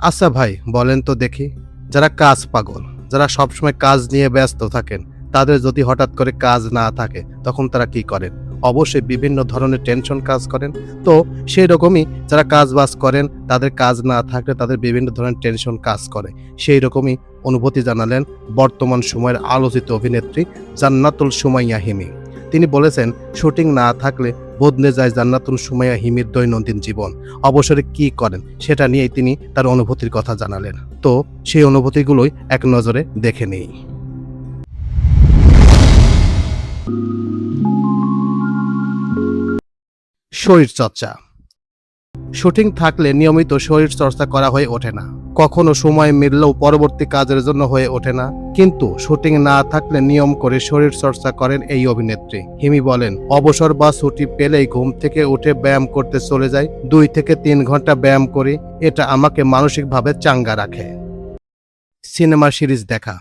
আচ্ছা ভাই, বলেন তো দেখি, যারা কাজ পাগল, যারা সবসময় কাজ নিয়ে ব্যস্ত থাকেন, তাদের যদি হঠাৎ করে কাজ না থাকে তখন তারা কি করেন? অবশ্যই বিভিন্ন ধরনের টেনশন কাজ করেন। তো সেই রকমই যারা কাজ-বাজ করেন, তাদের কাজ না থাকলে তাদের বিভিন্ন ধরনের টেনশন কাজ করে। সেই রকমই অনুভূতি জানালেন বর্তমান সময়ের আলোচিত অভিনেত্রী জান্নাতুল সুমাইয়া হিমি। তিনি বলেছেন, শুটিং না থাকলে বদলে যায় জান্নাতুল সুমাইয়া হিমির দৈনন্দিন জীবন। অবসরে কি করেন সেটা নিয়েই তিনি তার অনুভূতির কথা জানালেন। তো সেই অনুভূতিগুলোই এক নজরে দেখে নেই। শরীরচর্চা। শুটিং থাকলে নিয়মিত শরীর চর্চা করা হয়ে ওঠে না। কখনো সময় মিললেও পরবর্তী কাজের জন্য হয়ে ওঠে না। কিন্তু শুটিং না থাকলে নিয়ম করে শরীর চর্চা করেন এই অভিনেত্রী। হিমি বলেন, অবসর বা ছুটি পেলেই ঘুম থেকে উঠে ব্যায়াম করতে চলে যাই। 2 থেকে 3 ঘন্টা ব্যায়াম করি। এটা আমাকে মানসিকভাবে চাঙ্গা রাখে। সিনেমা সিরিজ দেখা।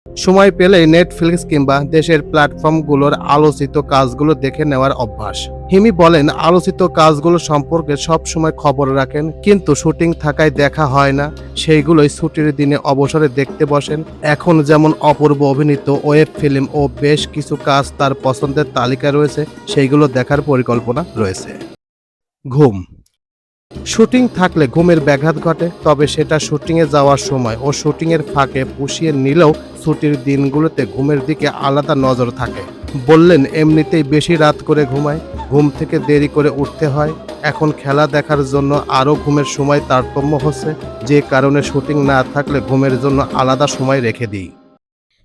সময় পেলেই নেটফ্লিক্স কিংবা দেশের প্ল্যাটফর্মগুলোর আলোচিত কাজগুলো দেখে নেওয়ার অভ্যাস। হিমি বলেন, আলোচিত কাজগুলো সম্পর্কে সব সময় খবর রাখেন, কিন্তু শুটিং থাকায় দেখা হয় না। সেইগুলোই ছুটির দিনে অবসরে দেখতে বসেন। এখন যেমন অপূর্ব অভিনীত ওয়েব ফিল্ম ও বেশ কিছু কাজ তার পছন্দের তালিকায় রয়েছে, সেইগুলো দেখার পরিকল্পনা রয়েছে। ঘুম। শুটিং থাকলে ঘুমের ব্যাঘাত ঘটে, তবে সেটা শুটিংয়ে যাওয়ার সময় ও শুটিংয়ের ফাঁকে পুষিয়ে নিলেও ছুটির দিনগুলোতে ঘুমের দিকে আলাদা নজর থাকে। বললেন, এমনিতেই বেশি রাত করে ঘুমায়, ঘুম থেকে দেরি করে উঠতে হয়। এখন খেলা দেখার জন্য আরও ঘুমের সময় তারতম্য হচ্ছে, যে কারণে শুটিং না থাকলে ঘুমের জন্য আলাদা সময় রেখে দিই।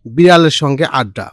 বিড়ালের সঙ্গে আড্ডা।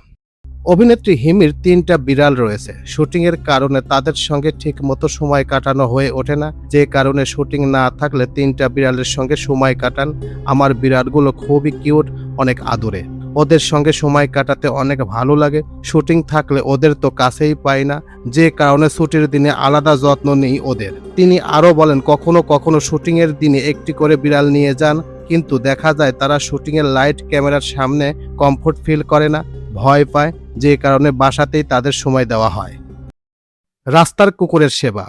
অভিনেত্রী হিমির 3টা বিড়াল রয়েছে। শুটিংয়ের কারণে তাদের সঙ্গে ঠিকমতো সময় কাটানো হয়ে ওঠে না, যে কারণে শুটিং না থাকলে 3টা বিড়ালের সঙ্গে সময় কাটান। আমার বিড়ালগুলো খুবই কিউট, অনেক আদুরে। ওদের সঙ্গে সময় কাটাতে অনেক ভালো লাগে। শুটিং থাকলে ওদের তো কাছেই পাই না, যে কারণে ছুটির দিনে আলাদা যত্ন নেই ওদের। তিনি আরও বলেন, কখনো কখনো শুটিংয়ের দিনে একটি করে বিড়াল নিয়ে যান, কিন্তু দেখা যায় তারা শুটিংয়ের লাইট ক্যামেরার সামনে কমফোর্ট ফিল করে না, ভয় পায়, যে কারণে বাসাতেই তাদের সময় দেওয়া হয়। রাস্তার কুকুরের সেবা।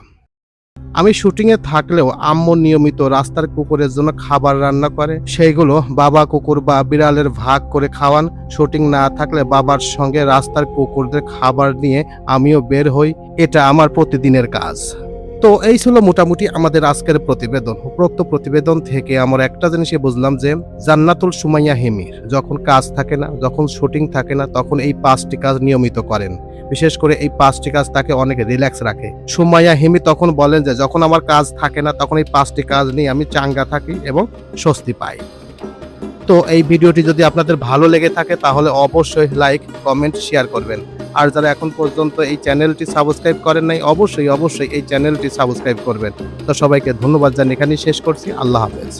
আমি শুটিংয়ে থাকলেও আম্মু নিয়মিত রাস্তার কুকুরের জন্য খাবার রান্না করে। সেইগুলো বাবা কুকুর বা বিড়ালের ভাগ করে খাওয়ান। শুটিং না থাকলে বাবার সঙ্গে রাস্তার কুকুরদের খাবার নিয়ে আমিও বের হই। এটা আমার প্রতিদিনের কাজ। তো এই ছিল মোটামুটি আমাদের আজকের প্রতিবেদন। উপরোক্ত প্রতিবেদন থেকে আমরা একটা জিনিসই বুঝলাম যে জান্নাতুল সুমাইয়া হিমির যখন কাজ থাকে না, যখন শুটিং থাকে না, তখন এই 5টি কাজ নিয়মিত করেন। বিশেষ করে এই 5টি কাজ তাকে অনেক রিল্যাক্স রাখে। সুমাইয়া হিমি তখন বলেন যে, যখন আমার কাজ থাকে না তখন এই 5টি কাজ নিয়ে আমি চাঙ্গা থাকি এবং স্বস্তি পাই। তো এই ভিডিওটি যদি আপনাদের ভালো লেগে থাকে তাহলে অবশ্যই লাইক, কমেন্ট, শেয়ার করবেন। আর যারা এখন পর্যন্ত এই চ্যানেলটি সাবস্ক্রাইব করেন নাই, অবশ্যই এই চ্যানেলটি সাবস্ক্রাইব করবেন। তো সবাইকে ধন্যবাদ জানিয়ে এখানেই শেষ করছি। আল্লাহ হাফেজ।